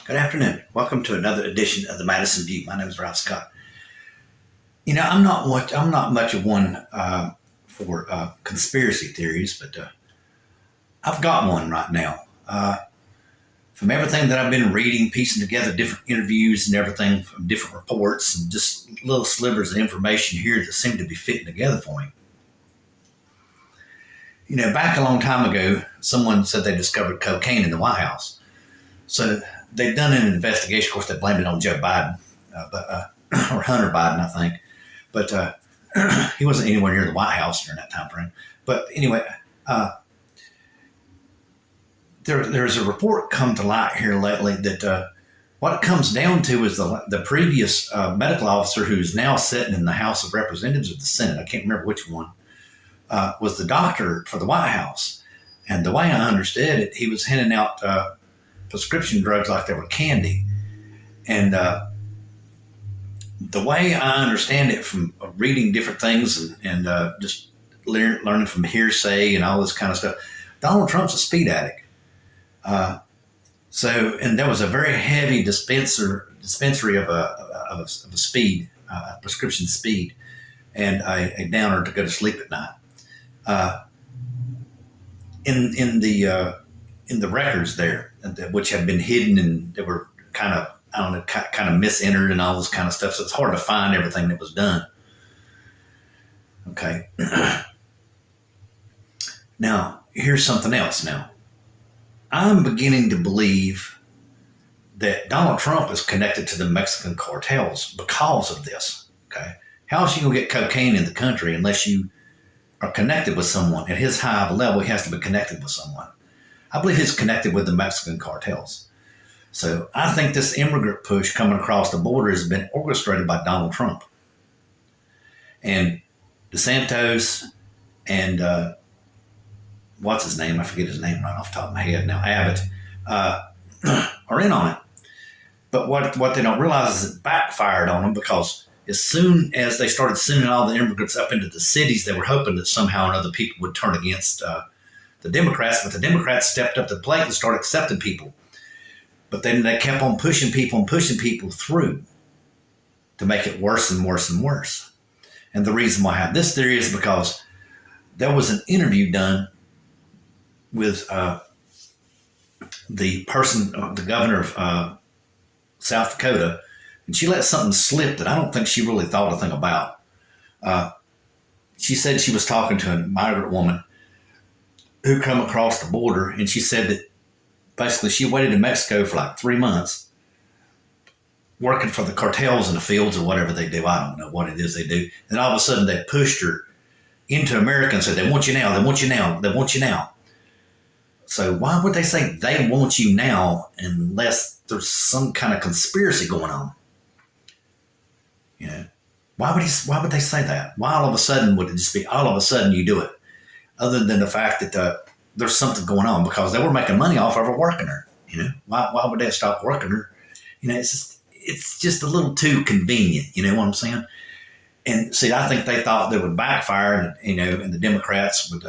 Good afternoon. Welcome to another edition of the Madison View. My name is Ralph Scott. I'm not much of one for conspiracy theories, but I've got one right now. From everything that I've been reading, piecing together different interviews and everything from different reports and just little slivers of information here that seem to be fitting together for me. Back a long time ago, someone said they discovered cocaine in the White House. So they've done an investigation. Of course, they blamed it on Joe Biden, or Hunter Biden, I think. But he wasn't anywhere near the White House during that time frame. But anyway, there's a report come to light here lately that what it comes down to is the previous medical officer who's now sitting in the House of Representatives or the Senate, I can't remember which one, was the doctor for the White House. And the way I understood it, he was handing out prescription drugs like they were candy. And the way I understand it from reading different things and just learning from hearsay and all this kind of stuff, Donald Trump's a speed addict. And there was a very heavy dispensary of a speed, prescription speed, and a downer to go to sleep at night. In the records there, which have been hidden and they were kind of misentered and all this kind of stuff. So it's hard to find everything that was done. Okay. Now, here's something else now. I'm beginning to believe that Donald Trump is connected to the Mexican cartels because of this. Okay. How is he going to get cocaine in the country unless you are connected with someone? At his high of a level, he has to be connected with someone. I believe he's connected with the Mexican cartels. So I think this immigrant push coming across the border has been orchestrated by Donald Trump. And DeSantis and what's his name? I forget his name right off the top of my head now. Abbott are in on it. But what they don't realize is it backfired on them, because as soon as they started sending all the immigrants up into the cities, they were hoping that somehow or another people would turn against the Democrats. But the Democrats stepped up to the plate and started accepting people. But then they kept on pushing people through to make it worse and worse and worse. And the reason why I have this theory is because there was an interview done with the governor of South Dakota, and she let something slip that I don't think she really thought a thing about. She said she was talking to a migrant woman who come across the border, and she said that basically she waited in Mexico for like 3 months working for the cartels in the fields or whatever they do. I don't know what it is they do. And all of a sudden they pushed her into America and said, they want you now, they want you now, they want you now. So why would they say they want you now unless there's some kind of conspiracy going on? Why would they say that? Why all of a sudden would it just be all of a sudden you do it? Other than the fact that there's something going on, because they were making money off of her working her. Why would they stop working her? It's just a little too convenient. You know what I'm saying? And see, I think they thought they would backfire, and the Democrats would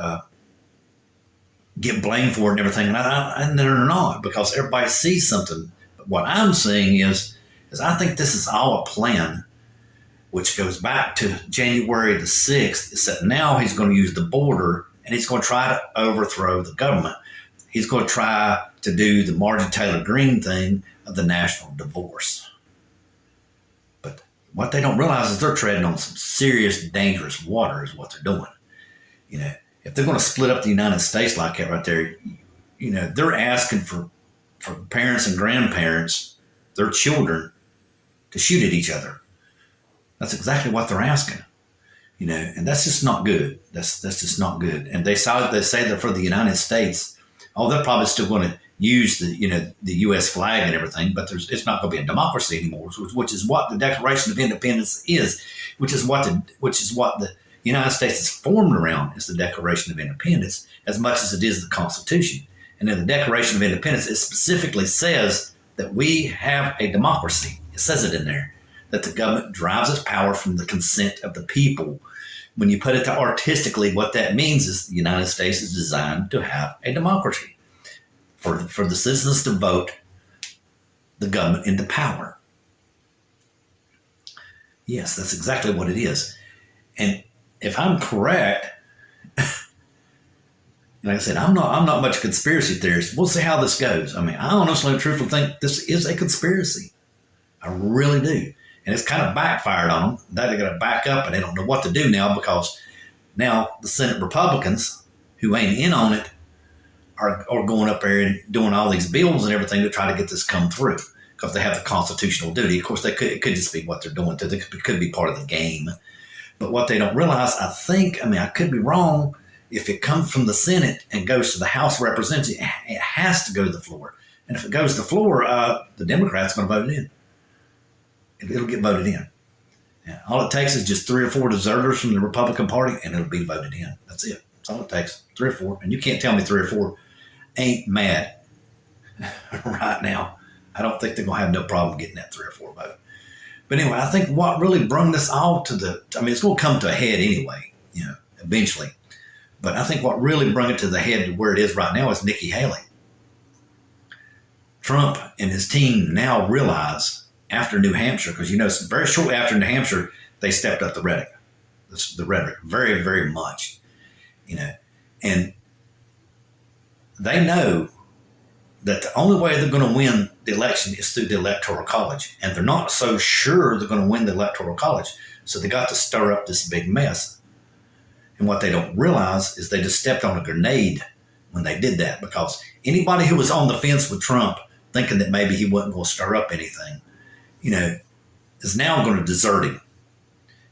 get blamed for it and everything. And they're not, because everybody sees something. But what I'm saying is I think this is all a plan, which goes back to January the 6th. Is that now he's going to use the border, and he's going to try to overthrow the government. He's going to try to do the Marjorie Taylor Greene thing of the national divorce. But what they don't realize is they're treading on some serious, dangerous water is what they're doing. If they're going to split up the United States like that right there, they're asking for parents and grandparents, their children, to shoot at each other. That's exactly what they're asking. And that's just not good. That's just not good. And they say that for the United States, they're probably still going to use the U.S. flag and everything, but it's not going to be a democracy anymore, which is what the Declaration of Independence is, which is what the United States is formed around, is the Declaration of Independence, as much as it is the Constitution. And in the Declaration of Independence, it specifically says that we have a democracy. It says it in there, that the government derives its power from the consent of the people. When you put it artistically, what that means is the United States is designed to have a democracy for the citizens to vote the government into power. Yes, that's exactly what it is. And if I'm correct, like I said, I'm not much a conspiracy theorist. We'll see how this goes. I mean, I honestly and truthfully think this is a conspiracy. I really do. And it's kind of backfired on them. They're going to back up and they don't know what to do now, because now the Senate Republicans who ain't in on it are going up there and doing all these bills and everything to try to get this come through, because they have the constitutional duty. Of course, it could just be what they're doing. It could be part of the game. But what they don't realize, I could be wrong, if it comes from the Senate and goes to the House of Representatives, it has to go to the floor. And if it goes to the floor, the Democrats are going to vote it in. It'll get voted in. Yeah, all it takes is just 3 or 4 deserters from the Republican Party, and it'll be voted in. That's it. That's all it takes. 3 or 4. And you can't tell me 3 or 4 ain't mad right now. I don't think they're going to have no problem getting that 3 or 4 vote. But anyway, I think what really brought this all to it's going to come to a head anyway, eventually. But I think what really brought it to the head to where it is right now is Nikki Haley. Trump and his team now realize, after New Hampshire, because very shortly after New Hampshire, they stepped up the rhetoric very, very much, and they know that the only way they're going to win the election is through the Electoral College, and they're not so sure they're going to win the Electoral College, so they got to stir up this big mess. And what they don't realize is they just stepped on a grenade when they did that, because anybody who was on the fence with Trump, thinking that maybe he wasn't going to stir up anything, is now going to desert him.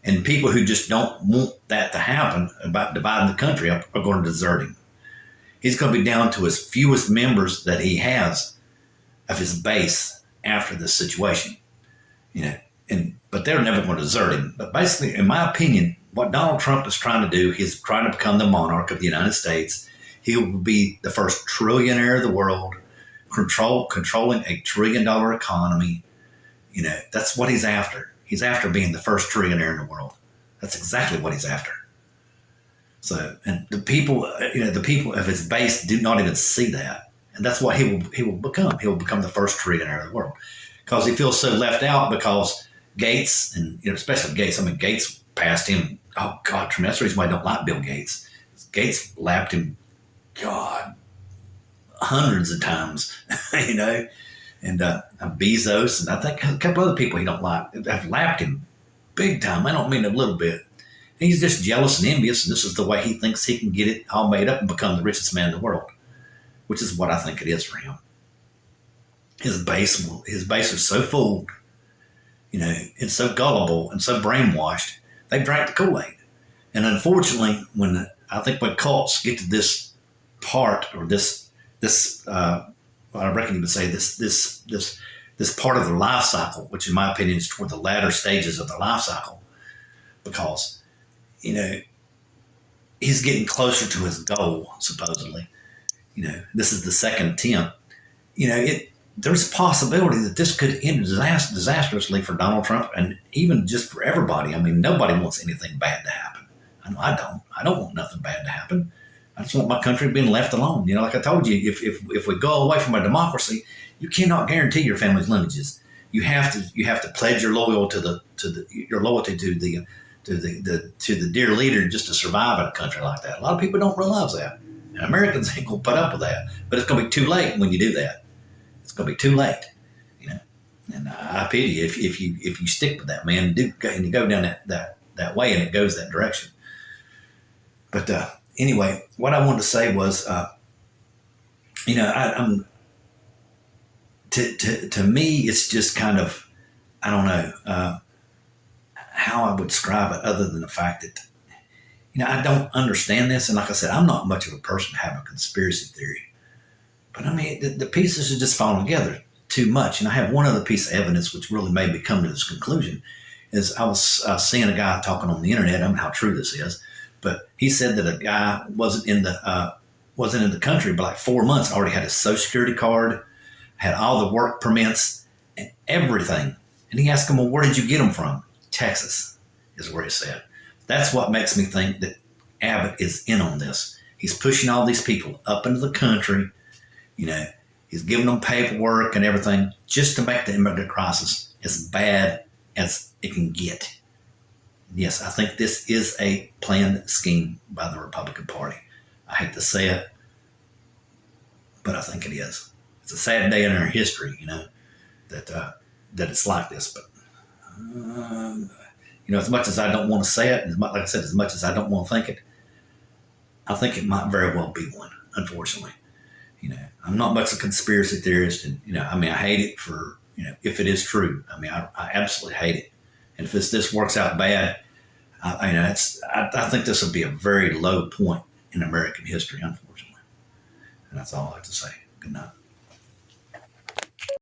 And people who just don't want that to happen about dividing the country are going to desert him. He's going to be down to his fewest members that he has of his base after this situation, but they're never going to desert him. But basically, in my opinion, what Donald Trump is trying to do, he's trying to become the monarch of the United States. He will be the first trillionaire of the world, controlling $1 trillion economy. That's what he's after. He's after being the first trillionaire in the world. That's exactly what he's after. So, and the people of his base do not even see that. And that's what he will become. He will become the first trillionaire in the world, because he feels so left out, because Gates, and especially Gates, Gates passed him. Oh God, that's the reason why I don't like Bill Gates. Gates lapped him, God, hundreds of times, and Bezos, and I think a couple other people he don't like have lapped him big time. I don't mean a little bit. He's just jealous and envious, and this is the way he thinks he can get it all made up and become the richest man in the world, which is what I think it is for him. His base is so fooled, and so gullible and so brainwashed, they drank the Kool-Aid. And unfortunately, when cults get to this part, or this I reckon you would say this part of their life cycle, which in my opinion is toward the latter stages of their life cycle, because he's getting closer to his goal, supposedly. This is the second attempt. There's a possibility that this could end disastrously for Donald Trump, and even just for everybody. Nobody wants anything bad to happen. I don't want nothing bad to happen. I just want my country being left alone. Like I told you, if we go away from a democracy, you cannot guarantee your family's lineages. You have to pledge your loyalty to the dear leader just to survive in a country like that. A lot of people don't realize that, and Americans ain't gonna put up with that. But it's gonna be too late when you do that. It's gonna be too late, And I pity you if you stick with that, man, and you go down that way, and it goes that direction. But anyway, what I wanted to say was, I'm to me, it's just kind of, I don't know how I would describe it, other than the fact that, I don't understand this. And like I said, I'm not much of a person to have a conspiracy theory. But the pieces are just falling together too much. And I have one other piece of evidence which really made me come to this conclusion. Is I was seeing a guy talking on the internet. I don't know how true this is, but he said that a guy wasn't in the country, but like 4 months, already had a Social Security card, had all the work permits and everything. And he asked him, well, where did you get them from? Texas is where he said. That's what makes me think that Abbott is in on this. He's pushing all these people up into the country, He's giving them paperwork and everything just to make the immigrant crisis as bad as it can get. Yes, I think this is a planned scheme by the Republican Party. I hate to say it, but I think it is. It's a sad day in our history, that it's like this. But as much as I don't want to say it, and like I said, as much as I don't want to think it, I think it might very well be one. Unfortunately, I'm not much of a conspiracy theorist, and I hate it for if it is true. I absolutely hate it, and if this works out bad, I think this will be a very low point in American history, unfortunately. And that's all I have to say. Good night.